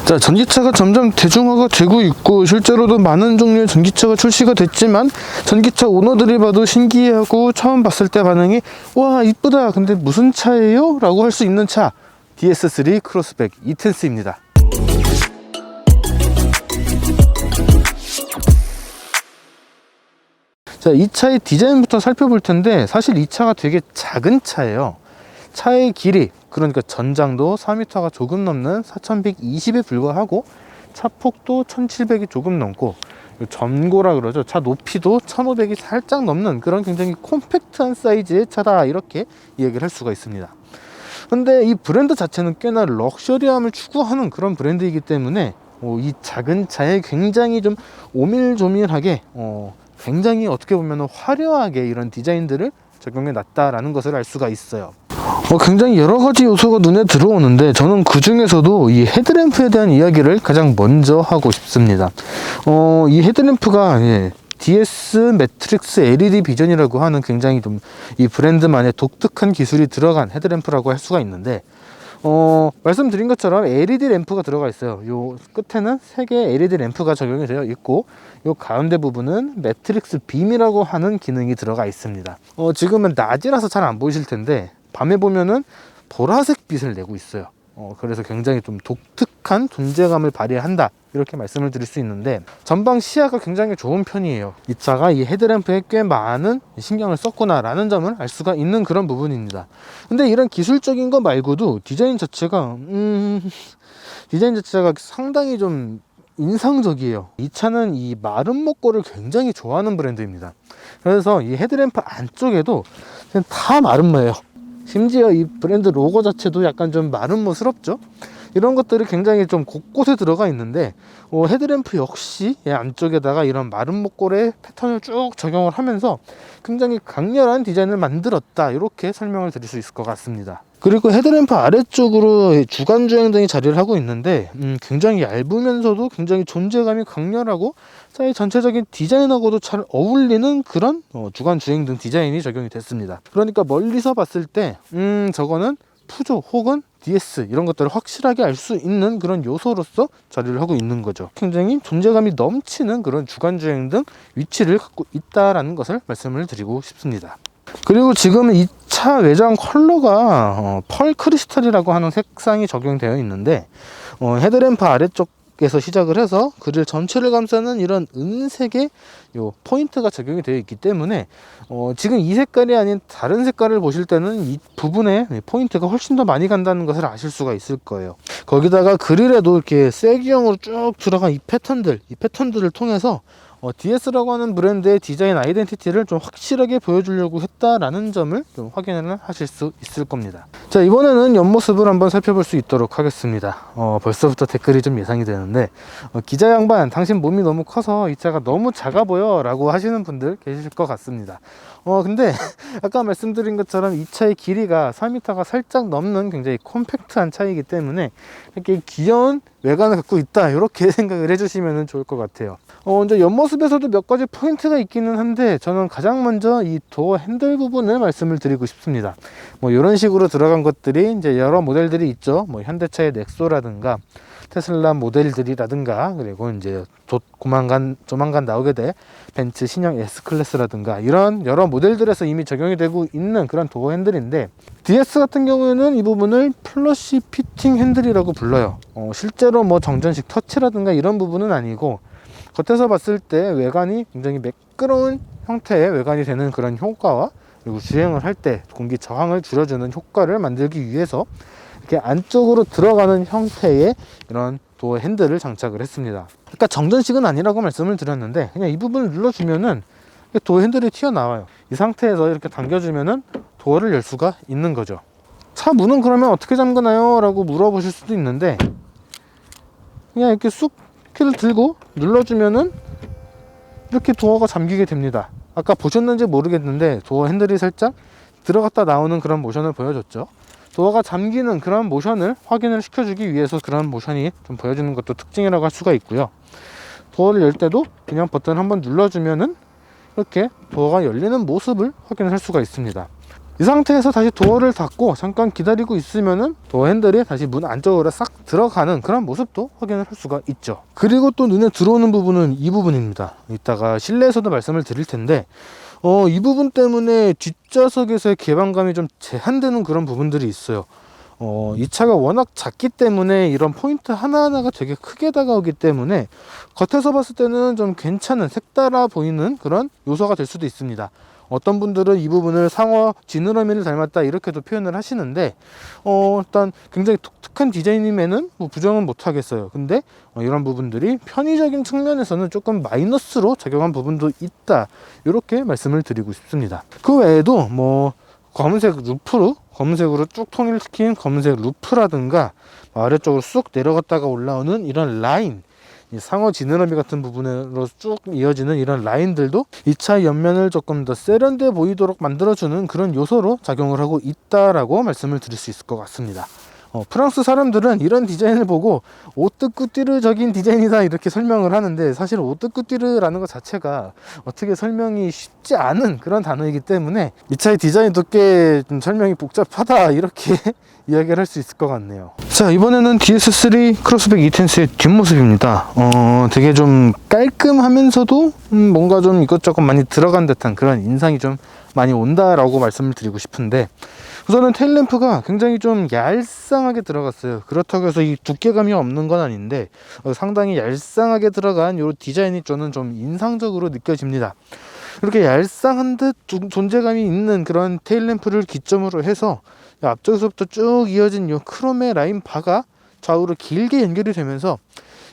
자, 전기차가 점점 대중화가 되고 있고 실제로도 많은 종류의 전기차가 출시가 됐지만 전기차 오너들이 봐도 신기해하고 처음 봤을 때 반응이 와 이쁘다 근데 무슨 차예요? 라고 할 수 있는 차 DS3 크로스백 이텐스입니다. 자, 이 차의 디자인부터 살펴볼 텐데 사실 이 차가 되게 작은 차예요. 차의 길이, 그러니까 전장도 4m가 조금 넘는 4120에 불과하고 차폭도 1700이 조금 넘고 전고라 그러죠. 차 높이도 1500이 살짝 넘는 그런 굉장히 콤팩트한 사이즈의 차다, 이렇게 이야기를 할 수가 있습니다. 근데 이 브랜드 자체는 꽤나 럭셔리함을 추구하는 그런 브랜드이기 때문에 이 작은 차에 굉장히 좀 오밀조밀하게 굉장히 어떻게 보면 화려하게 이런 디자인들을 적용해 놨다라는 것을 알 수가 있어요. 굉장히 여러 가지 요소가 눈에 들어오는데 저는 그 중에서도 이 헤드램프에 대한 이야기를 가장 먼저 하고 싶습니다. 이 헤드램프가 DS 매트릭스 LED 비전이라고 하는 굉장히 좀 이 브랜드만의 독특한 기술이 들어간 헤드램프라고 할 수가 있는데 말씀드린 것처럼 LED 램프가 들어가 있어요. 요 끝에는 3개의 LED 램프가 적용이 되어 있고 요 가운데 부분은 매트릭스 빔이라고 하는 기능이 들어가 있습니다. 지금은 낮이라서 잘 안 보이실 텐데 밤에 보면은 보라색 빛을 내고 있어요. 그래서 굉장히 좀 독특한 존재감을 발휘한다, 이렇게 말씀을 드릴 수 있는데 전방 시야가 굉장히 좋은 편이에요. 이 차가 이 헤드램프에 꽤 많은 신경을 썼구나 라는 점을 알 수가 있는 그런 부분입니다. 근데 이런 기술적인 거 말고도 디자인 자체가 상당히 좀 인상적이에요. 이 차는 이 마른 목골을 굉장히 좋아하는 브랜드입니다. 그래서 이 헤드램프 안쪽에도 그냥 다 마름모예요. 심지어 이 브랜드 로고 자체도 약간 좀 마름모스럽죠. 이런 것들이 굉장히 좀 곳곳에 들어가 있는데 헤드램프 역시 안쪽에다가 이런 마른 목골의 패턴을 쭉 적용을 하면서 굉장히 강렬한 디자인을 만들었다, 이렇게 설명을 드릴 수 있을 것 같습니다. 그리고 헤드램프 아래쪽으로 주간주행등이 자리를 하고 있는데 굉장히 얇으면서도 굉장히 존재감이 강렬하고 차의 전체적인 디자인하고도 잘 어울리는 그런 주간주행등 디자인이 적용이 됐습니다. 그러니까 멀리서 봤을 때 저거는 푸조 혹은 DS 이런 것들을 확실하게 알 수 있는 그런 요소로서 자리를 하고 있는 거죠. 굉장히 존재감이 넘치는 그런 주간주행등 위치를 갖고 있다라는 것을 말씀을 드리고 싶습니다. 그리고 지금 이 차 외장 컬러가 펄 크리스탈이라고 하는 색상이 적용되어 있는데 헤드램프 아래쪽에서 시작을 해서 그릴 전체를 감싸는 이런 은색의 요 포인트가 적용이 되어 있기 때문에 지금 이 색깔이 아닌 다른 색깔을 보실 때는 이 부분에 포인트가 훨씬 더 많이 간다는 것을 아실 수가 있을 거예요. 거기다가 그릴에도 이렇게 쐐기형으로 쭉 들어간 이 패턴들을 통해서 DS라고 하는 브랜드의 디자인 아이덴티티를 좀 확실하게 보여주려고 했다라는 점을 좀 확인을 하실 수 있을 겁니다. 자, 이번에는 옆모습을 한번 살펴볼 수 있도록 하겠습니다. 벌써부터 댓글이 좀 예상이 되는데 기자 양반, 당신 몸이 너무 커서 이 차가 너무 작아 보여 라고 하시는 분들 계실 것 같습니다. 근데 아까 말씀드린 것처럼 이 차의 길이가 4m가 살짝 넘는 굉장히 콤팩트한 차이기 때문에 이렇게 귀여운 외관을 갖고 있다, 이렇게 생각을 해주시면 좋을 것 같아요. 이제 옆모습에서도 몇 가지 포인트가 있기는 한데 저는 가장 먼저 이 도어 핸들 부분을 말씀을 드리고 싶습니다. 이런 식으로 들어간 것들이 이제 여러 모델들이 있죠. 현대차의 넥소라든가 테슬라 모델들이라든가, 그리고 이제 조만간 나오게 될 벤츠 신형 S클래스라든가 이런 여러 모델들에서 이미 적용이 되고 있는 그런 도어 핸들인데 DS 같은 경우에는 이 부분을 플러시 피팅 핸들이라고 불러요. 실제로 정전식 터치라든가 이런 부분은 아니고 겉에서 봤을 때 외관이 굉장히 매끄러운 형태의 외관이 되는 그런 효과와, 그리고 주행을 할 때 공기 저항을 줄여주는 효과를 만들기 위해서 이렇게 안쪽으로 들어가는 형태의 이런 도어 핸들을 장착을 했습니다. 그러니까 정전식은 아니라고 말씀을 드렸는데 그냥 이 부분을 눌러주면은 도어 핸들이 튀어나와요. 이 상태에서 이렇게 당겨주면은 도어를 열 수가 있는 거죠. 차 문은 그러면 어떻게 잠그나요? 라고 물어보실 수도 있는데 그냥 이렇게 쑥 키를 들고 눌러주면은 이렇게 도어가 잠기게 됩니다. 아까 보셨는지 모르겠는데 도어 핸들이 살짝 들어갔다 나오는 그런 모션을 보여줬죠. 도어가 잠기는 그런 모션을 확인을 시켜주기 위해서 그런 모션이 좀 보여주는 것도 특징이라고 할 수가 있고요. 도어를 열 때도 그냥 버튼 한번 눌러주면은 이렇게 도어가 열리는 모습을 확인할 수가 있습니다. 이 상태에서 다시 도어를 닫고 잠깐 기다리고 있으면은 도어 핸들이 다시 문 안쪽으로 싹 들어가는 그런 모습도 확인을 할 수가 있죠. 그리고 또 눈에 들어오는 부분은 이 부분입니다. 이따가 실내에서도 말씀을 드릴 텐데 이 부분 때문에 뒷좌석에서의 개방감이 좀 제한되는 그런 부분들이 있어요. 이 차가 워낙 작기 때문에 이런 포인트 하나하나가 되게 크게 다가오기 때문에 겉에서 봤을 때는 좀 괜찮은 색달아 보이는 그런 요소가 될 수도 있습니다. 어떤 분들은 이 부분을 상어 지느러미를 닮았다 이렇게도 표현을 하시는데 일단 굉장히 독특한 디자인임에는 뭐 부정은 못 하겠어요. 근데 이런 부분들이 편의적인 측면에서는 조금 마이너스로 작용한 부분도 있다, 이렇게 말씀을 드리고 싶습니다. 그 외에도 뭐 검은색 루프로, 검은색으로 쭉 통일시킨 검은색 루프라든가 아래쪽으로 쑥 내려갔다가 올라오는 이런 라인, 이 상어 지느러미 같은 부분으로 쭉 이어지는 이런 라인들도 이 차의 옆면을 조금 더 세련돼 보이도록 만들어주는 그런 요소로 작용을 하고 있다라고 말씀을 드릴 수 있을 것 같습니다. 프랑스 사람들은 이런 디자인을 보고 오뜨꾸띠르적인 디자인이다 이렇게 설명을 하는데, 사실 오뜨꾸띠르라는 것 자체가 어떻게 설명이 쉽지 않은 그런 단어이기 때문에 이 차의 디자인도 꽤 좀 설명이 복잡하다 이렇게 이야기를 할 수 있을 것 같네요. 자, 이번에는 DS3 크로스백 이텐스의 뒷모습입니다. 되게 좀 깔끔하면서도 뭔가 좀 이것저것 많이 들어간 듯한 그런 인상이 좀 많이 온다라고 말씀을 드리고 싶은데, 우선은 테일램프가 굉장히 좀 얄쌍하게 들어갔어요. 그렇다고 해서 이 두께감이 없는 건 아닌데 상당히 얄쌍하게 들어간 이 디자인이 저는 좀 인상적으로 느껴집니다. 이렇게 얄쌍한 듯 존재감이 있는 그런 테일램프를 기점으로 해서 앞쪽에서부터 쭉 이어진 이 크롬의 라인 바가 좌우로 길게 연결이 되면서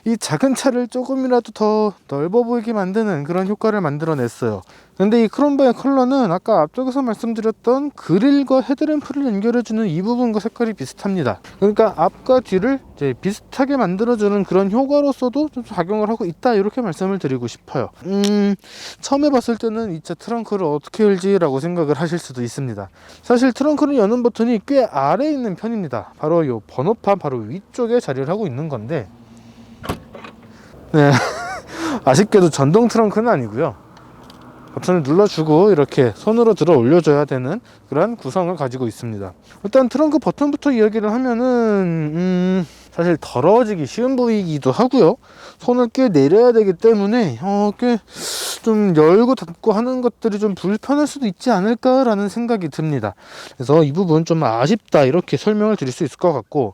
이 작은 차를 조금이라도 더 넓어 보이게 만드는 그런 효과를 만들어냈어요. 근데 이 크롬바의 컬러는 아까 앞쪽에서 말씀드렸던 그릴과 헤드램프를 연결해주는 이 부분과 색깔이 비슷합니다. 그러니까 앞과 뒤를 이제 비슷하게 만들어주는 그런 효과로서도 좀 작용을 하고 있다, 이렇게 말씀을 드리고 싶어요. 처음에 봤을 때는 이 차 트렁크를 어떻게 열지라고 생각을 하실 수도 있습니다. 사실 트렁크를 여는 버튼이 꽤 아래에 있는 편입니다. 바로 이 번호판 바로 위쪽에 자리를 하고 있는 건데, 네. 아쉽게도 전동 트렁크는 아니고요. 버튼을 눌러주고 이렇게 손으로 들어 올려줘야 되는 그런 구성을 가지고 있습니다. 일단 트렁크 버튼부터 이야기를 하면은 사실 더러워지기 쉬운 부위이기도 하고요. 손을 꽤 내려야 되기 때문에 꽤 좀 열고 닫고 하는 것들이 좀 불편할 수도 있지 않을까라는 생각이 듭니다. 그래서 이 부분 좀 아쉽다, 이렇게 설명을 드릴 수 있을 것 같고,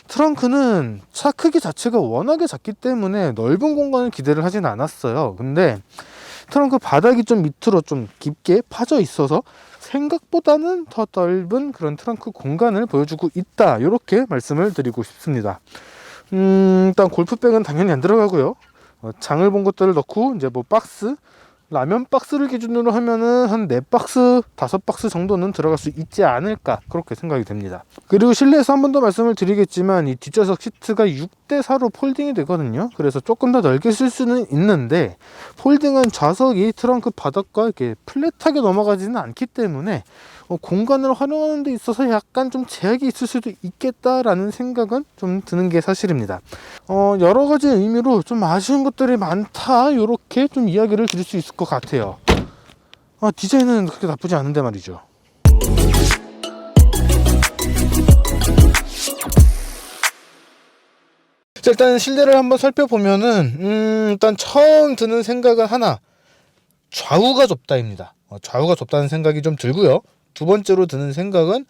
트렁크는 차 크기 자체가 워낙에 작기 때문에 넓은 공간을 기대를 하진 않았어요. 근데 트렁크 바닥이 좀 밑으로 좀 깊게 파져 있어서 생각보다는 더 넓은 그런 트렁크 공간을 보여주고 있다, 이렇게 말씀을 드리고 싶습니다. 일단 골프백은 당연히 안 들어가고요. 장을 본 것들을 넣고 이제 뭐 박스, 라면 박스를 기준으로 하면은 한 4박스, 5박스 정도는 들어갈 수 있지 않을까, 그렇게 생각이 됩니다. 그리고 실내에서 한 번 더 말씀을 드리겠지만 이 뒷좌석 시트가 6대4로 폴딩이 되거든요. 그래서 조금 더 넓게 쓸 수는 있는데, 폴딩은 좌석이 트렁크 바닥과 이렇게 플랫하게 넘어가지는 않기 때문에 공간을 활용하는 데 있어서 약간 좀 제약이 있을 수도 있겠다라는 생각은 좀 드는 게 사실입니다. 여러 가지 의미로 좀 아쉬운 것들이 많다, 이렇게 좀 이야기를 드릴 수 있을 것 같아요. 디자인은 그렇게 나쁘지 않은데 말이죠. 자, 일단 실내를 한번 살펴보면은 일단 처음 드는 생각은 하나, 좌우가 좁다입니다. 좌우가 좁다는 생각이 좀 들고요. 두 번째로 드는 생각은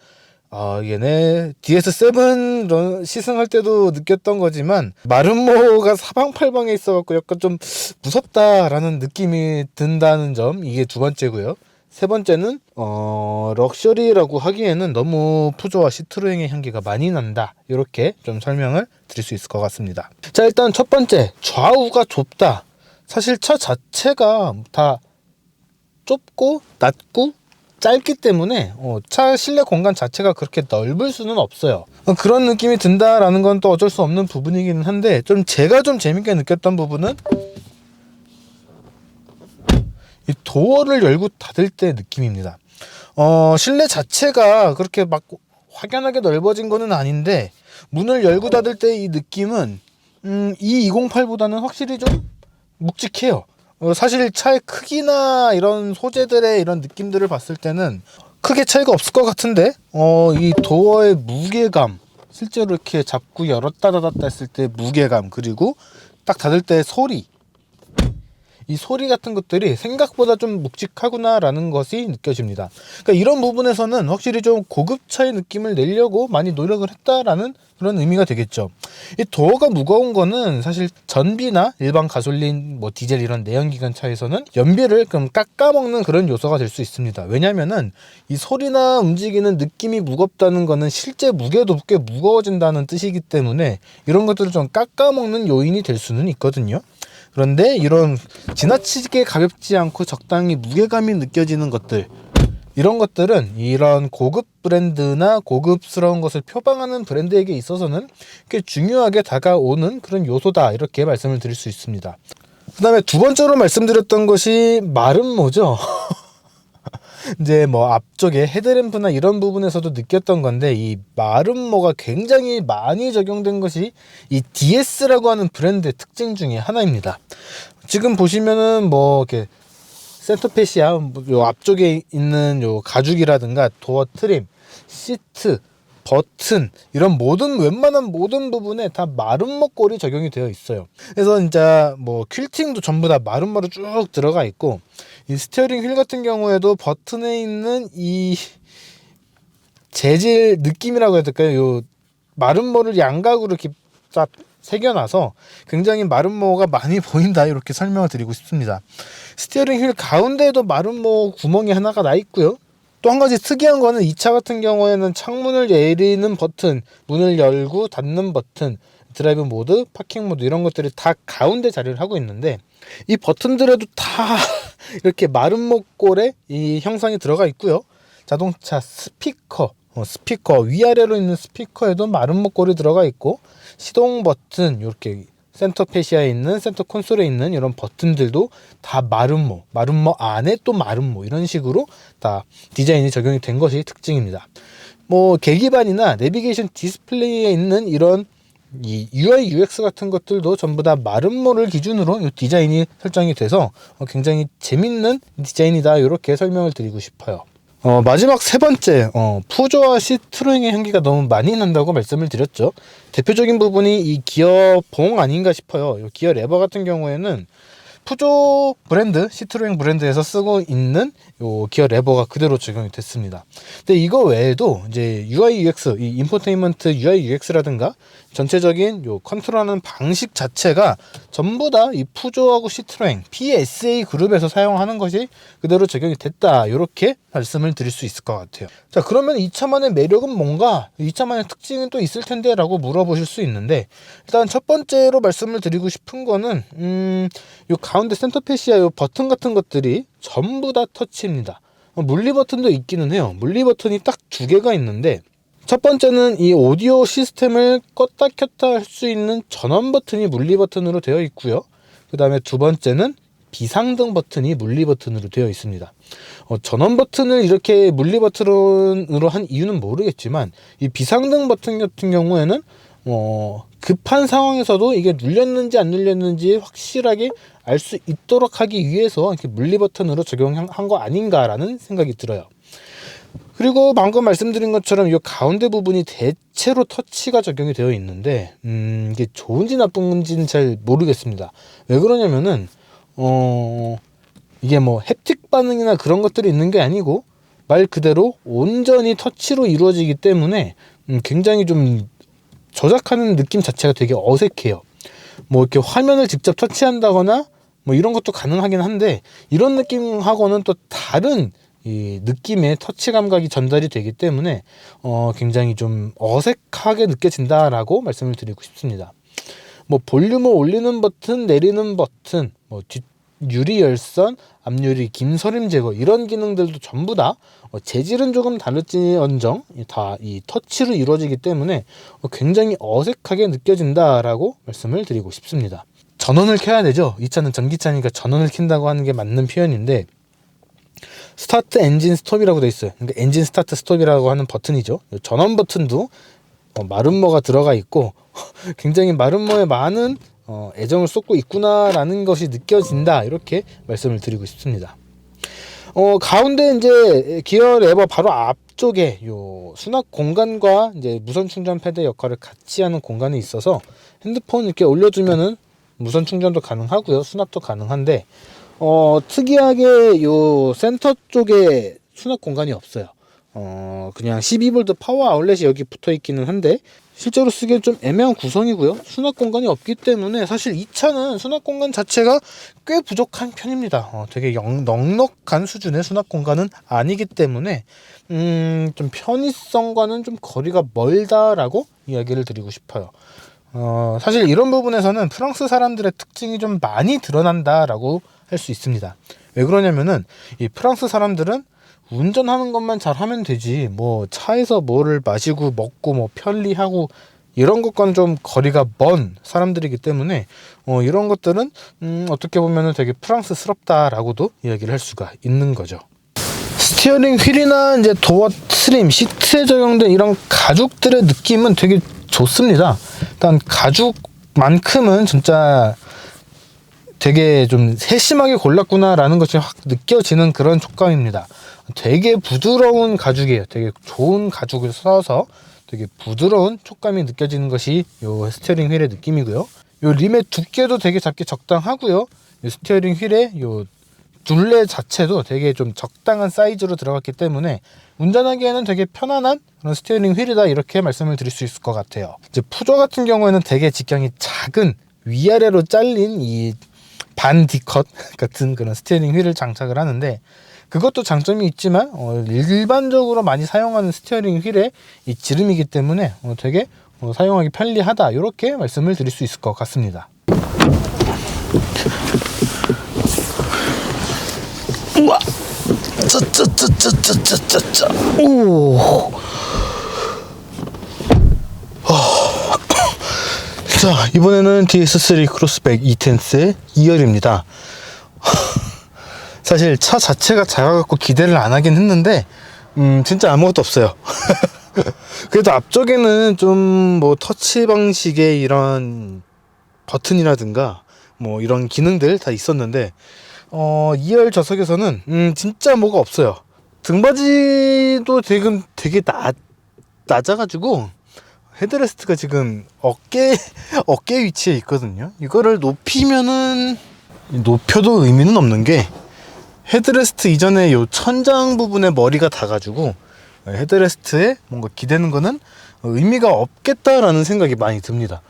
얘네 DS7 시승할 때도 느꼈던 거지만 마름모가 사방팔방에 있어갖고 약간 좀 무섭다라는 느낌이 든다는 점, 이게 두 번째고요. 세 번째는 럭셔리라고 하기에는 너무 푸조와 시트로행의 향기가 많이 난다, 이렇게 좀 설명을 드릴 수 있을 것 같습니다. 자, 일단 첫 번째, 좌우가 좁다. 사실 차 자체가 다 좁고 낮고 짧기 때문에 차 실내 공간 자체가 그렇게 넓을 수는 없어요. 그런 느낌이 든다라는 건 또 어쩔 수 없는 부분이기는 한데, 좀 제가 좀 재밌게 느꼈던 부분은 이 도어를 열고 닫을 때 느낌입니다. 실내 자체가 그렇게 막 확연하게 넓어진 거는 아닌데, 문을 열고 닫을 때 이 느낌은 이 208보다는 확실히 좀 묵직해요. 사실 차의 크기나 이런 소재들의 이런 느낌들을 봤을 때는 크게 차이가 없을 것 같은데 이 도어의 무게감, 실제로 이렇게 잡고 열었다 닫았다 했을 때 무게감, 그리고 딱 닫을 때 소리, 이 소리 같은 것들이 생각보다 좀 묵직하구나 라는 것이 느껴집니다. 그러니까 이런 부분에서는 확실히 좀 고급차의 느낌을 내려고 많이 노력을 했다라는 그런 의미가 되겠죠. 이 도어가 무거운 거는 사실 전비나 일반 가솔린, 뭐 디젤 이런 내연기관 차에서는 연비를 좀 깎아먹는 그런 요소가 될 수 있습니다. 왜냐면은 이 소리나 움직이는 느낌이 무겁다는 거는 실제 무게도 꽤 무거워진다는 뜻이기 때문에 이런 것들을 좀 깎아먹는 요인이 될 수는 있거든요. 그런데 이런 지나치게 가볍지 않고 적당히 무게감이 느껴지는 것들, 이런 것들은 이런 고급 브랜드나 고급스러운 것을 표방하는 브랜드에게 있어서는 꽤 중요하게 다가오는 그런 요소다, 이렇게 말씀을 드릴 수 있습니다. 그 다음에 두 번째로 말씀드렸던 것이 마름모죠. 이제 뭐 앞쪽에 헤드램프나 이런 부분에서도 느꼈던 건데, 이 마름모가 굉장히 많이 적용된 것이 이 DS라고 하는 브랜드의 특징 중에 하나입니다. 지금 보시면은 뭐 이렇게 센터페시아 요 앞쪽에 있는 요 가죽이라든가 도어 트림, 시트, 버튼, 이런 웬만한 모든 부분에 다 마름모 꼴이 적용이 되어 있어요. 그래서 진짜 뭐 퀼팅도 전부 다 마름모로 쭉 들어가 있고, 이 스티어링 휠 같은 경우에도 버튼에 있는 이 재질 느낌이라고 해야 될까요? 요 마름모를 양각으로 이렇게 딱 새겨놔서 굉장히 마름모가 많이 보인다, 이렇게 설명을 드리고 싶습니다. 스티어링 휠 가운데에도 마름모 구멍이 하나가 나 있고요. 또 한 가지 특이한 거는 이 차 같은 경우에는 창문을 내리는 버튼, 문을 열고 닫는 버튼, 드라이브 모드, 파킹 모드, 이런 것들이 다 가운데 자리를 하고 있는데, 이 버튼들에도 다 이렇게 마름모 꼴의 이 형상이 들어가 있고요. 자동차 스피커 위아래로 있는 스피커에도 마름모 꼴이 들어가 있고, 시동 버튼, 이렇게 센터 페시아에 있는, 센터 콘솔에 있는 이런 버튼들도 다 마름모 안에 또 마름모, 이런 식으로 다 디자인이 적용이 된 것이 특징입니다. 뭐 계기판이나 내비게이션 디스플레이에 있는 이런 이 UI, UX 같은 것들도 전부 다 마름모를 기준으로 이 디자인이 설정이 돼서 굉장히 재밌는 디자인이다, 이렇게 설명을 드리고 싶어요. 마지막 세 번째, 푸조와 시트로행의 향기가 너무 많이 난다고 말씀을 드렸죠. 대표적인 부분이 이 기어 봉 아닌가 싶어요. 이 기어 레버 같은 경우에는 푸조 브랜드, 시트로행 브랜드에서 쓰고 있는 요 기어 레버가 그대로 적용이 됐습니다. 근데 이거 외에도 이제 UI UX, 이 인포테인먼트 UI UX라든가 전체적인 요 컨트롤하는 방식 자체가 전부 다 이 푸조하고 시트로행 PSA 그룹에서 사용하는 것이 그대로 적용이 됐다, 이렇게 말씀을 드릴 수 있을 것 같아요. 자, 그러면 이 차만의 매력은 뭔가, 이 차만의 특징은 또 있을 텐데 라고 물어보실 수 있는데, 일단 첫 번째로 말씀을 드리고 싶은 거는 요 가운데 센터 페시아 요 버튼 같은 것들이 전부 다 터치입니다. 물리 버튼도 있기는 해요. 물리 버튼이 딱 두 개가 있는데, 첫 번째는 이 오디오 시스템을 껐다 켰다 할 수 있는 전원 버튼이 물리 버튼으로 되어 있고요. 그 다음에 두 번째는 비상등 버튼이 물리 버튼으로 되어 있습니다. 전원 버튼을 이렇게 물리 버튼으로 한 이유는 모르겠지만, 이 비상등 버튼 같은 경우에는 급한 상황에서도 이게 눌렸는지 안 눌렸는지 확실하게 알 수 있도록 하기 위해서 이렇게 물리 버튼으로 적용한 거 아닌가라는 생각이 들어요. 그리고 방금 말씀드린 것처럼 이 가운데 부분이 대체로 터치가 적용이 되어 있는데, 이게 좋은지 나쁜지는 잘 모르겠습니다. 왜 그러냐면은 이게 뭐 햅틱 반응이나 그런 것들이 있는 게 아니고 말 그대로 온전히 터치로 이루어지기 때문에 굉장히 좀 조작하는 느낌 자체가 되게 어색해요. 뭐 이렇게 화면을 직접 터치한다거나 뭐 이런 것도 가능하긴 한데, 이런 느낌하고는 또 다른 이 느낌의 터치 감각이 전달이 되기 때문에 굉장히 좀 어색하게 느껴진다라고 말씀을 드리고 싶습니다. 뭐 볼륨을 올리는 버튼, 내리는 버튼, 뭐 뒷 유리 열선, 앞유리 김서림 제거, 이런 기능들도 전부 다 재질은 조금 다를지언정 다 이 터치로 이루어지기 때문에 굉장히 어색하게 느껴진다라고 말씀을 드리고 싶습니다. 전원을 켜야 되죠. 이 차는 전기차니까 전원을 킨다고 하는 게 맞는 표현인데, 스타트 엔진 스톱이라고 되어 있어요. 그러니까 엔진 스타트 스톱이라고 하는 버튼이죠. 전원 버튼도 마름모가 들어가 있고 굉장히 마름모에 많은 애정을 쏟고 있구나라는 것이 느껴진다, 이렇게 말씀을 드리고 싶습니다. 가운데 이제 기어 레버 바로 앞쪽에 요 수납 공간과 이제 무선 충전 패드 역할을 같이 하는 공간이 있어서 핸드폰 이렇게 올려두면은 무선 충전도 가능하고요, 수납도 가능한데 특이하게 요 센터 쪽에 수납 공간이 없어요. 그냥 12V 파워 아울렛이 여기 붙어 있기는 한데 실제로 쓰기엔 좀 애매한 구성이고요. 수납 공간이 없기 때문에 사실 이 차는 수납 공간 자체가 꽤 부족한 편입니다. 되게 넉넉한 수준의 수납 공간은 아니기 때문에 좀 편의성과는 좀 거리가 멀다라고 이야기를 드리고 싶어요. 사실 이런 부분에서는 프랑스 사람들의 특징이 좀 많이 드러난다라고 할 수 있습니다. 왜 그러냐면은 이 프랑스 사람들은 운전하는 것만 잘하면 되지 뭐 차에서 뭐를 마시고 먹고 뭐 편리하고 이런 것과는 좀 거리가 먼 사람들이기 때문에 이런 것들은 어떻게 보면은 되게 프랑스스럽다라고도 이야기를 할 수가 있는 거죠. 스티어링 휠이나 이제 도어 트림, 시트에 적용된 이런 가죽들의 느낌은 되게 좋습니다. 일단 가죽만큼은 진짜 되게 좀 세심하게 골랐구나라는 것이 확 느껴지는 그런 촉감입니다. 되게 부드러운 가죽이에요. 되게 좋은 가죽을 써서 되게 부드러운 촉감이 느껴지는 것이 요 스티어링 휠의 느낌이고요. 요 림의 두께도 되게 작게 적당하고요. 요 스티어링 휠의 요 둘레 자체도 되게 좀 적당한 사이즈로 들어갔기 때문에 운전하기에는 되게 편안한 그런 스티어링 휠이다, 이렇게 말씀을 드릴 수 있을 것 같아요. 이제 푸조 같은 경우에는 되게 직경이 작은 위아래로 잘린 이 반 D컷 같은 그런 스티어링 휠을 장착을 하는데 그것도 장점이 있지만 일반적으로 많이 사용하는 스티어링 휠의 이 지름이기 때문에 되게 사용하기 편리하다, 이렇게 말씀을 드릴 수 있을 것 같습니다. 우와, 짜짜짜짜짜짜짜, 오. 자, 이번에는 DS3 크로스백 2텐스의 2열입니다. 사실 차 자체가 작아갖고 기대를 안 하긴 했는데 진짜 아무것도 없어요. 그래도 앞쪽에는 좀 뭐 터치 방식의 이런 버튼이라든가 뭐 이런 기능들 다 있었는데 2열 좌석에서는 진짜 뭐가 없어요. 등받이도 되게 낮아가지고 헤드레스트가 지금 어깨 위치에 있거든요. 이거를 높여도 의미는 없는 게 헤드레스트 이전에 요 천장 부분에 머리가 닿아가지고 헤드레스트에 뭔가 기대는 거는 의미가 없겠다라는 생각이 많이 듭니다.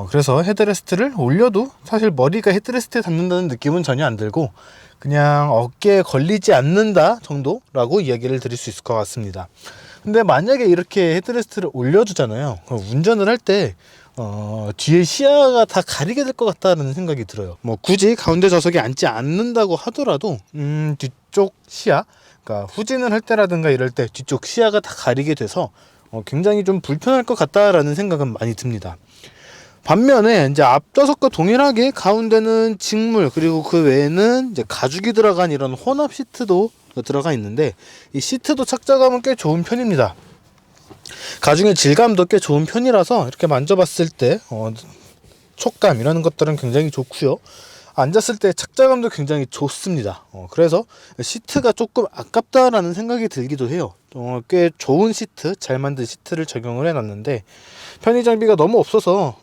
그래서 헤드레스트를 올려도 사실 머리가 헤드레스트에 닿는다는 느낌은 전혀 안 들고 그냥 어깨에 걸리지 않는다 정도라고 이야기를 드릴 수 있을 것 같습니다. 근데 만약에 이렇게 헤드레스트를 올려두잖아요. 운전을 할 때 뒤에 시야가 다 가리게 될 것 같다는 생각이 들어요. 뭐 굳이 가운데 좌석에 앉지 않는다고 하더라도 뒤쪽 시야, 그러니까 후진을 할 때라든가 이럴 때 뒤쪽 시야가 다 가리게 돼서 굉장히 좀 불편할 것 같다라는 생각은 많이 듭니다. 반면에 이제 앞좌석과 동일하게 가운데는 직물, 그리고 그 외에는 이제 가죽이 들어간 이런 혼합 시트도 들어가 있는데 이 시트도 착자감은 꽤 좋은 편입니다. 가죽의 질감도 꽤 좋은 편이라서 이렇게 만져봤을 때 촉감 이라는 것들은 굉장히 좋고요. 앉았을 때 착자감도 굉장히 좋습니다. 그래서 시트가 조금 아깝다라는 생각이 들기도 해요. 꽤 좋은 시트, 잘 만든 시트를 적용을 해놨는데 편의 장비가 너무 없어서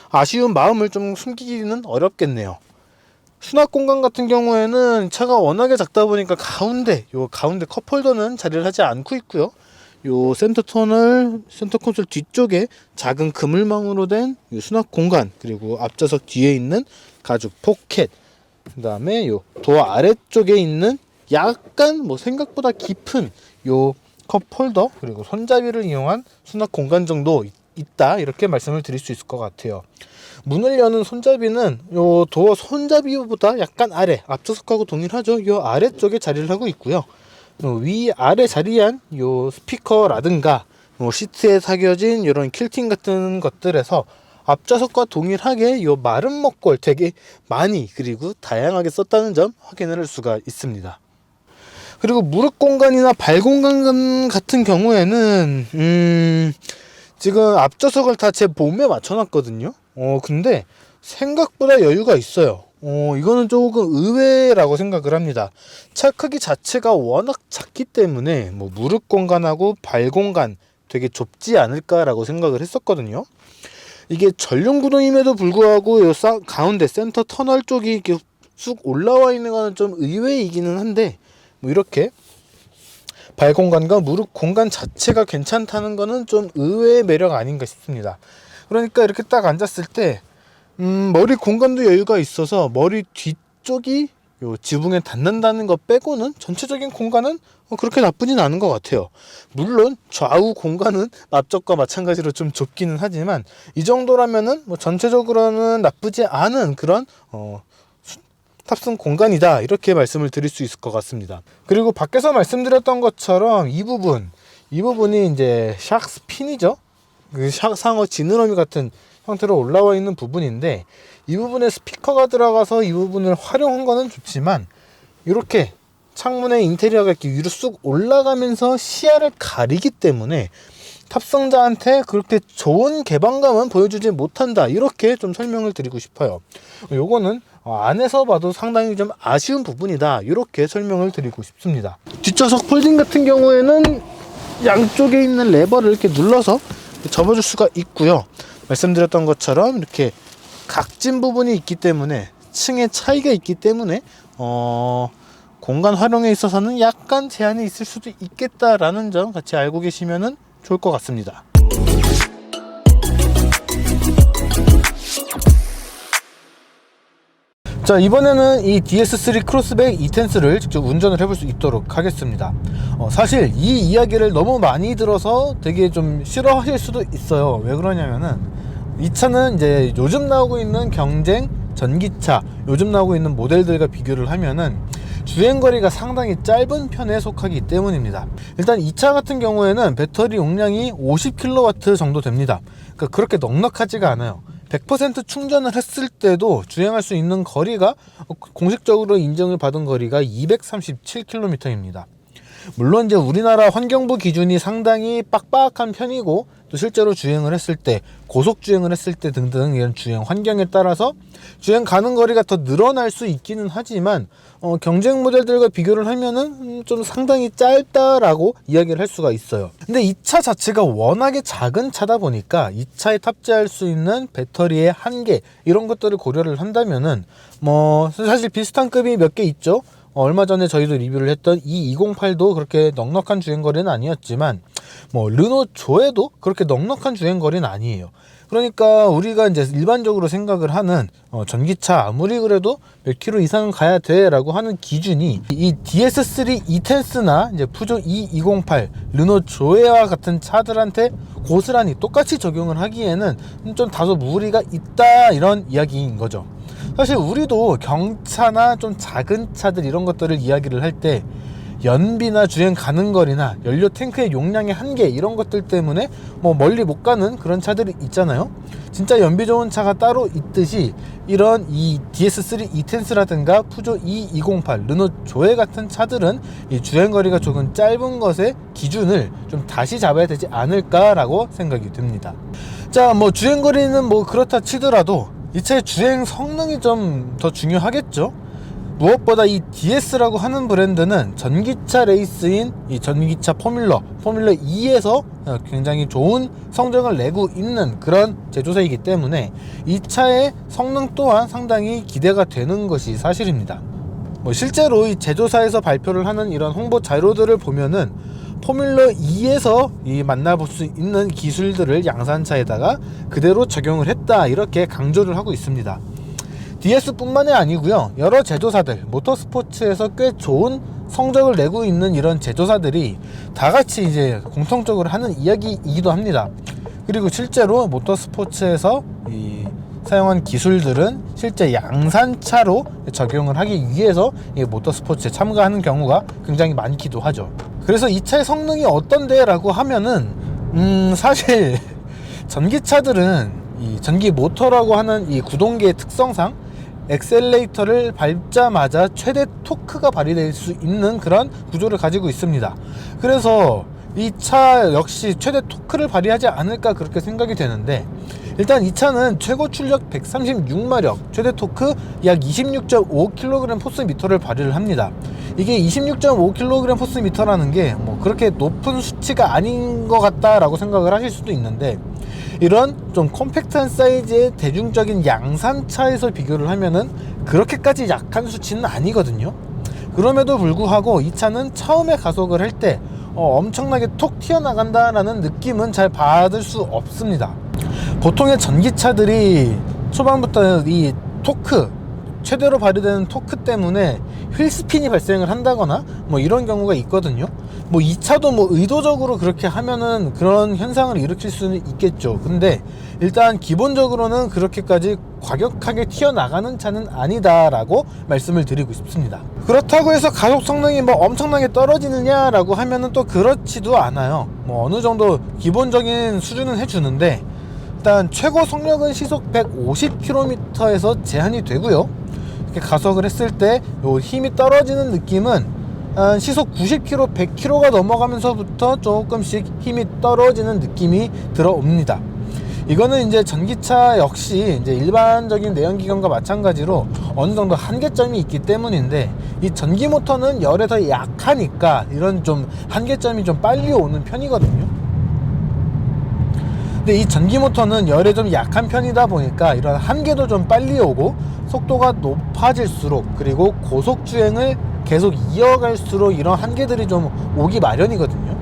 아쉬운 마음을 좀 숨기기는 어렵겠네요. 수납 공간 같은 경우에는 차가 워낙에 작다 보니까 가운데 컵홀더는 자리를 하지 않고 있고요. 요 센터 콘솔 뒤쪽에 작은 그물망으로 된 수납 공간, 그리고 앞좌석 뒤에 있는 가죽 포켓, 그 다음에 요 도어 아래쪽에 있는 약간 뭐 생각보다 깊은 요 컵홀더, 그리고 손잡이를 이용한 수납 공간 정도 있다, 이렇게 말씀을 드릴 수 있을 것 같아요. 문을 여는 손잡이는 요 도어 손잡이보다 약간 아래, 앞좌석하고 동일하죠. 요 아래쪽에 자리를 하고 있고요. 위 아래 자리한 요 스피커라든가 시트에 사겨진 이런 퀼팅 같은 것들에서 앞좌석과 동일하게 요 마른 목골 되게 많이 그리고 다양하게 썼다는 점 확인을 할 수가 있습니다. 그리고 무릎 공간이나 발 공간 같은 경우에는 지금 앞좌석을 다 제 몸에 맞춰놨거든요. 근데 생각보다 여유가 있어요. 이거는 조금 의외라고 생각을 합니다. 차 크기 자체가 워낙 작기 때문에 뭐 무릎 공간하고 발 공간 되게 좁지 않을까라고 생각을 했었거든요. 이게 전륜 구동임에도 불구하고 요 가운데 센터 터널 쪽이 이렇게 쑥 올라와 있는 거는 좀 의외이기는 한데, 뭐 이렇게 발 공간과 무릎 공간 자체가 괜찮다는 거는 좀 의외의 매력 아닌가 싶습니다. 그러니까 이렇게 딱 앉았을 때 머리 공간도 여유가 있어서 머리 뒤쪽이 요 지붕에 닿는다는 것 빼고는 전체적인 공간은 그렇게 나쁘진 않은 것 같아요. 물론 좌우 공간은 앞쪽과 마찬가지로 좀 좁기는 하지만 이 정도라면은 뭐 전체적으로는 나쁘지 않은 그런 탑승 공간이다, 이렇게 말씀을 드릴 수 있을 것 같습니다. 그리고 밖에서 말씀드렸던 것처럼 이 부분이 이제 샥스 핀이죠. 그 상어 지느러미 같은 형태로 올라와 있는 부분인데, 이 부분에 스피커가 들어가서 이 부분을 활용한 거는 좋지만, 이렇게 창문의 인테리어가 이렇게 위로 쑥 올라가면서 시야를 가리기 때문에 탑승자한테 그렇게 좋은 개방감은 보여주지 못한다, 이렇게 좀 설명을 드리고 싶어요. 요거는 안에서 봐도 상당히 좀 아쉬운 부분이다, 이렇게 설명을 드리고 싶습니다. 뒷좌석 폴딩 같은 경우에는 양쪽에 있는 레버를 이렇게 눌러서 접어줄 수가 있고요. 말씀드렸던 것처럼 이렇게 각진 부분이 있기 때문에, 층의 차이가 있기 때문에 공간 활용에 있어서는 약간 제한이 있을 수도 있겠다라는 점 같이 알고 계시면 좋을 것 같습니다. 자, 이번에는 이 DS3 크로스백 E-Tense를 직접 운전을 해볼 수 있도록 하겠습니다. 사실 이 이야기를 너무 많이 들어서 되게 좀 싫어하실 수도 있어요. 왜 그러냐면은 이 차는 이제 요즘 나오고 있는 경쟁 전기차, 요즘 나오고 있는 모델들과 비교를 하면은 주행거리가 상당히 짧은 편에 속하기 때문입니다. 일단 이 차 같은 경우에는 배터리 용량이 50kW 정도 됩니다. 그러니까 그렇게 넉넉하지가 않아요. 100% 충전을 했을 때도 주행할 수 있는 거리가, 공식적으로 인정을 받은 거리가 237km입니다. 물론 이제 우리나라 환경부 기준이 상당히 빡빡한 편이고, 또 실제로 주행을 했을 때, 고속 주행을 했을 때 등등 이런 주행 환경에 따라서 주행 가는 거리가 더 늘어날 수 있기는 하지만 경쟁 모델들과 비교를 하면은 좀 상당히 짧다라고 이야기를 할 수가 있어요. 근데 이 차 자체가 워낙에 작은 차다 보니까 이 차에 탑재할 수 있는 배터리의 한계, 이런 것들을 고려를 한다면은 뭐 사실 비슷한 급이 몇 개 있죠. 얼마 전에 저희도 리뷰를 했던 E208도 그렇게 넉넉한 주행거리는 아니었지만, 뭐 르노 조에도 그렇게 넉넉한 주행거리는 아니에요. 그러니까 우리가 이제 일반적으로 생각을 하는 전기차 아무리 그래도 몇 킬로 이상은 가야 돼 라고 하는 기준이 이 DS3 E-Tense나 이제 푸조 E208, 르노 조에와 같은 차들한테 고스란히 똑같이 적용을 하기에는 좀 다소 무리가 있다, 이런 이야기인 거죠. 사실 우리도 경차나 좀 작은 차들 이런 것들을 이야기를 할 때 연비나 주행 가는 거리나 연료 탱크의 용량의 한계, 이런 것들 때문에 뭐 멀리 못 가는 그런 차들이 있잖아요. 진짜 연비 좋은 차가 따로 있듯이 이런 이 DS3 E-Tense라든가 푸조 E208, 르노 조에 같은 차들은 이 주행거리가 조금 짧은 것의 기준을 좀 다시 잡아야 되지 않을까라고 생각이 듭니다. 자, 뭐 주행거리는 뭐 그렇다 치더라도 이 차의 주행 성능이 좀 더 중요하겠죠. 무엇보다 이 DS라고 하는 브랜드는 전기차 레이스인 이 전기차 포뮬러 2에서 굉장히 좋은 성적을 내고 있는 그런 제조사이기 때문에 이 차의 성능 또한 상당히 기대가 되는 것이 사실입니다. 뭐 실제로 이 제조사에서 발표를 하는 이런 홍보 자료들을 보면은 포뮬러 2에서 이 만나볼 수 있는 기술들을 양산차에다가 그대로 적용을 했다, 이렇게 강조를 하고 있습니다. DS뿐만이 아니고요, 여러 제조사들, 모터스포츠에서 꽤 좋은 성적을 내고 있는 이런 제조사들이 다 같이 이제 공통적으로 하는 이야기이기도 합니다. 그리고 실제로 모터스포츠에서 이 사용한 기술들은 실제 양산차로 적용을 하기 위해서 이 모터스포츠에 참가하는 경우가 굉장히 많기도 하죠. 그래서 이 차의 성능이 어떤데 라고 하면은 사실 전기차들은 이 전기 모터라고 하는 이 구동계의 특성상 엑셀레이터를 밟자마자 최대 토크가 발휘될 수 있는 그런 구조를 가지고 있습니다. 그래서 이 차 역시 최대 토크를 발휘하지 않을까 그렇게 생각이 되는데, 일단 이 차는 최고 출력 136마력, 최대 토크 약 26.5kg 포스미터를 발휘를 합니다. 이게 26.5kg 포스미터라는 게 뭐 그렇게 높은 수치가 아닌 것 같다라고 생각을 하실 수도 있는데, 이런 좀 컴팩트한 사이즈의 대중적인 양산차에서 비교를 하면은 그렇게까지 약한 수치는 아니거든요. 그럼에도 불구하고 이 차는 처음에 가속을 할 때 엄청나게 톡 튀어나간다라는 느낌은 잘 받을 수 없습니다. 보통의 전기차들이 초반부터 이 토크, 최대로 발휘되는 토크 때문에 휠스핀이 발생을 한다거나 뭐 이런 경우가 있거든요. 뭐 이 차도 뭐 의도적으로 그렇게 하면은 그런 현상을 일으킬 수는 있겠죠. 근데 일단 기본적으로는 그렇게까지 과격하게 튀어나가는 차는 아니다라고 말씀을 드리고 싶습니다. 그렇다고 해서 가속 성능이 뭐 엄청나게 떨어지느냐라고 하면은 또 그렇지도 않아요. 뭐 어느 정도 기본적인 수준은 해주는데, 일단 최고 속력은 시속 150km에서 제한이 되고요. 이렇게 가속을 했을 때 요 힘이 떨어지는 느낌은 한 시속 90km, 100km가 넘어가면서부터 조금씩 힘이 떨어지는 느낌이 들어옵니다. 이거는 이제 전기차 역시 이제 일반적인 내연기관과 마찬가지로 어느 정도 한계점이 있기 때문인데, 이 전기 모터는 열에 더 약하니까 이런 좀 한계점이 좀 빨리 오는 편이거든요. 근데 이 전기 모터는 열에 좀 약한 편이다 보니까 이런 한계도 좀 빨리 오고, 속도가 높아질수록, 그리고 고속 주행을 계속 이어갈수록 이런 한계들이 좀 오기 마련이거든요.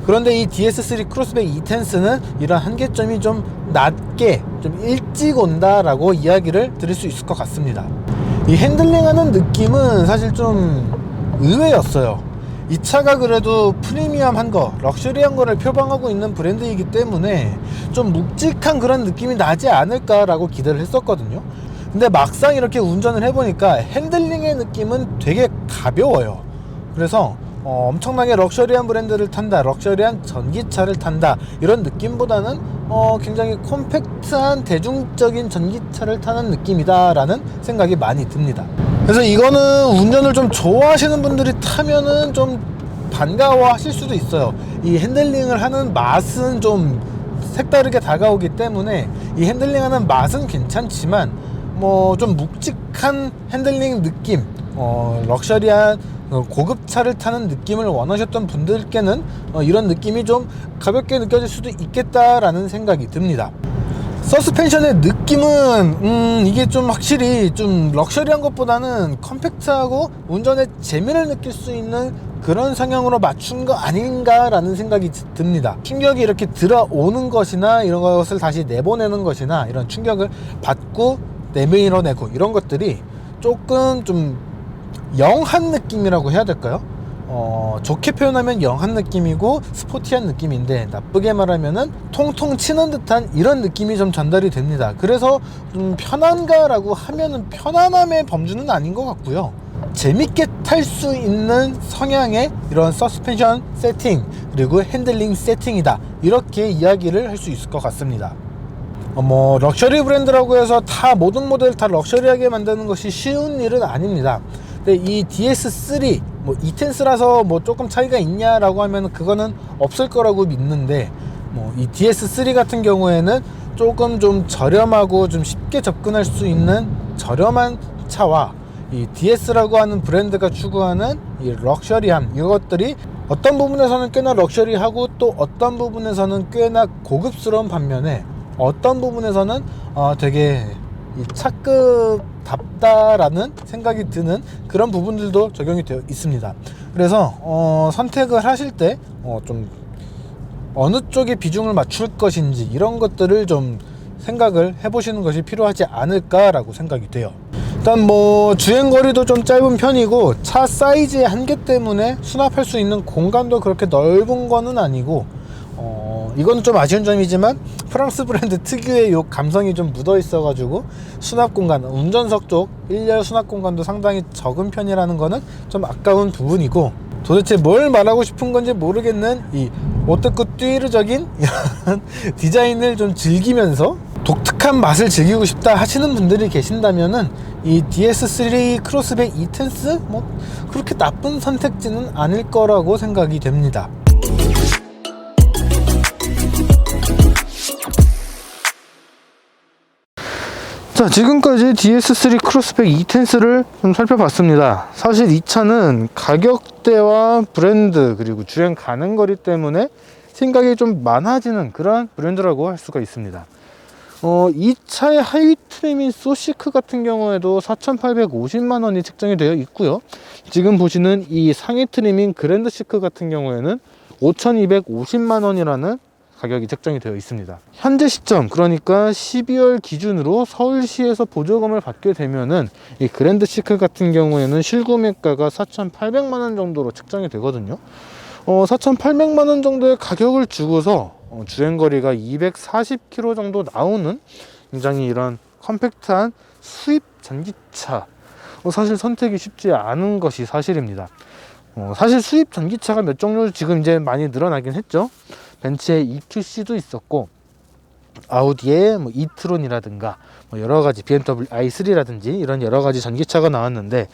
그런데 이 DS3 크로스백 이텐스는 이런 한계점이 좀 낮게, 좀 일찍 온다라고 이야기를 드릴 수 있을 것 같습니다. 이 핸들링하는 느낌은 사실 좀 의외였어요. 이 차가 그래도 프리미엄한 거, 럭셔리한 거를 표방하고 있는 브랜드이기 때문에 좀 묵직한 그런 느낌이 나지 않을까라고 기대를 했었거든요. 근데 막상 이렇게 운전을 해보니까 핸들링의 느낌은 되게 가벼워요. 그래서 엄청나게 럭셔리한 브랜드를 탄다, 럭셔리한 전기차를 탄다, 이런 느낌보다는 굉장히 콤팩트한 대중적인 전기차를 타는 느낌이다 라는 생각이 많이 듭니다. 그래서 이거는 운전을 좀 좋아하시는 분들이 타면은 좀 반가워 하실 수도 있어요. 이 핸들링을 하는 맛은 좀 색다르게 다가오기 때문에 이 핸들링 하는 맛은 괜찮지만, 뭐 좀 묵직한 핸들링 느낌, 럭셔리한 고급차를 타는 느낌을 원하셨던 분들께는 이런 느낌이 좀 가볍게 느껴질 수도 있겠다라는 생각이 듭니다. 서스펜션의 느낌은 이게 좀 확실히 좀 럭셔리한 것보다는 컴팩트하고 운전의 재미를 느낄 수 있는 그런 성향으로 맞춘 거 아닌가라는 생각이 듭니다. 충격이 이렇게 들어오는 것이나 이런 것을 다시 내보내는 것이나, 이런 충격을 받고 내밀어내고 이런 것들이 조금 좀 영한 느낌이라고 해야 될까요? 좋게 표현하면 영한 느낌이고 스포티한 느낌인데, 나쁘게 말하면은 통통 치는 듯한 이런 느낌이 좀 전달이 됩니다. 그래서 좀 편한가라고 하면은 편안함의 범주는 아닌 것 같고요. 재밌게 탈 수 있는 성향의 이런 서스펜션 세팅, 그리고 핸들링 세팅이다, 이렇게 이야기를 할 수 있을 것 같습니다. 뭐 럭셔리 브랜드라고 해서 다 모든 모델 다 럭셔리하게 만드는 것이 쉬운 일은 아닙니다. 근데 이 DS3 뭐 이텐스라서 뭐 조금 차이가 있냐라고 하면 그거는 없을 거라고 믿는데, 뭐 이 DS3 같은 경우에는 조금 좀 저렴하고 좀 쉽게 접근할 수 있는 저렴한 차와 이 DS라고 하는 브랜드가 추구하는 이 럭셔리함, 이것들이 어떤 부분에서는 꽤나 럭셔리하고 또 어떤 부분에서는 꽤나 고급스러운 반면에, 어떤 부분에서는 되게 이 차급답다라는 생각이 드는 그런 부분들도 적용이 되어 있습니다. 그래서 선택을 하실 때 좀 어느 쪽에 비중을 맞출 것인지, 이런 것들을 좀 생각을 해보시는 것이 필요하지 않을까라고 생각이 돼요. 일단 뭐 주행거리도 좀 짧은 편이고, 차 사이즈의 한계 때문에 수납할 수 있는 공간도 그렇게 넓은 거는 아니고, 이건 좀 아쉬운 점이지만 프랑스 브랜드 특유의 요 감성이 좀 묻어 있어 가지고 수납 공간, 운전석 쪽 1열 수납 공간도 상당히 적은 편이라는 거는 좀 아까운 부분이고, 도대체 뭘 말하고 싶은 건지 모르겠는 이 오뜨쿠 띠르적인 디자인을 좀 즐기면서 독특한 맛을 즐기고 싶다 하시는 분들이 계신다면은 이 DS3 크로스백 이텐스 뭐 그렇게 나쁜 선택지는 아닐 거라고 생각이 됩니다. 자, 지금까지 DS3 크로스백 E-텐스를 좀 살펴봤습니다. 사실 이 차는 가격대와 브랜드 그리고 주행 가능 거리 때문에 생각이 좀 많아지는 그런 브랜드라고 할 수가 있습니다. 이 차의 하위 트림인 소시크 같은 경우에도 4,850만 원이 책정이 되어 있고요. 지금 보시는 이 상위 트림인 그랜드 시크 같은 경우에는 5,250만 원이라는 가격이 책정이 되어 있습니다. 현재 시점, 그러니까 12월 기준으로 서울시에서 보조금을 받게 되면은 이 그랜드 시크 같은 경우에는 실구매가가 4,800만 원 정도로 책정이 되거든요. 4,800만 원 정도의 가격을 주고서 주행거리가 240km 정도 나오는 굉장히 이런 컴팩트한 수입 전기차, 사실 선택이 쉽지 않은 것이 사실입니다. 사실 수입 전기차가 몇 종류 지금 이제 많이 늘어나긴 했죠. 벤츠의 EQC도 있었고, 아우디의 뭐 이트론이라든가 여러 가지 BMW i3라든지 이런 여러 가지 전기차가 나왔는데,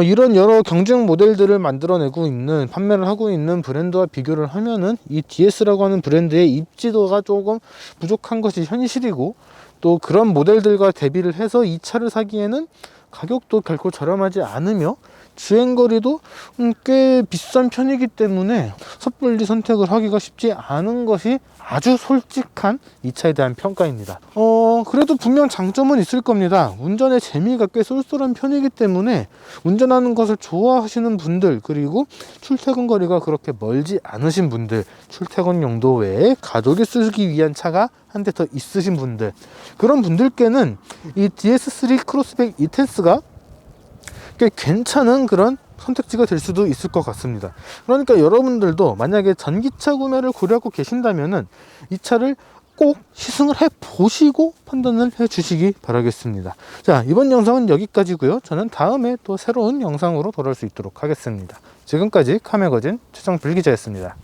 이런 여러 경쟁 모델들을 만들어내고 있는, 판매를 하고 있는 브랜드와 비교를 하면은 이 DS라고 하는 브랜드의 입지도가 조금 부족한 것이 현실이고, 또 그런 모델들과 대비를 해서 이 차를 사기에는 가격도 결코 저렴하지 않으며 주행거리도 꽤 비싼 편이기 때문에 섣불리 선택을 하기가 쉽지 않은 것이 아주 솔직한 이 차에 대한 평가입니다. 그래도 분명 장점은 있을 겁니다. 운전의 재미가 꽤 쏠쏠한 편이기 때문에 운전하는 것을 좋아하시는 분들, 그리고 출퇴근 거리가 그렇게 멀지 않으신 분들, 출퇴근 용도 외에 가족이 쓰기 위한 차가 한 대 더 있으신 분들, 그런 분들께는 이 DS3 크로스백 E-텐스가 꽤 괜찮은 그런 선택지가 될 수도 있을 것 같습니다. 그러니까 여러분들도 만약에 전기차 구매를 고려하고 계신다면은 이 차를 꼭 시승을 해 보시고 판단을 해 주시기 바라겠습니다. 자, 이번 영상은 여기까지고요. 저는 다음에 또 새로운 영상으로 돌아올 수 있도록 하겠습니다. 지금까지 카메거진 최정필 기자였습니다.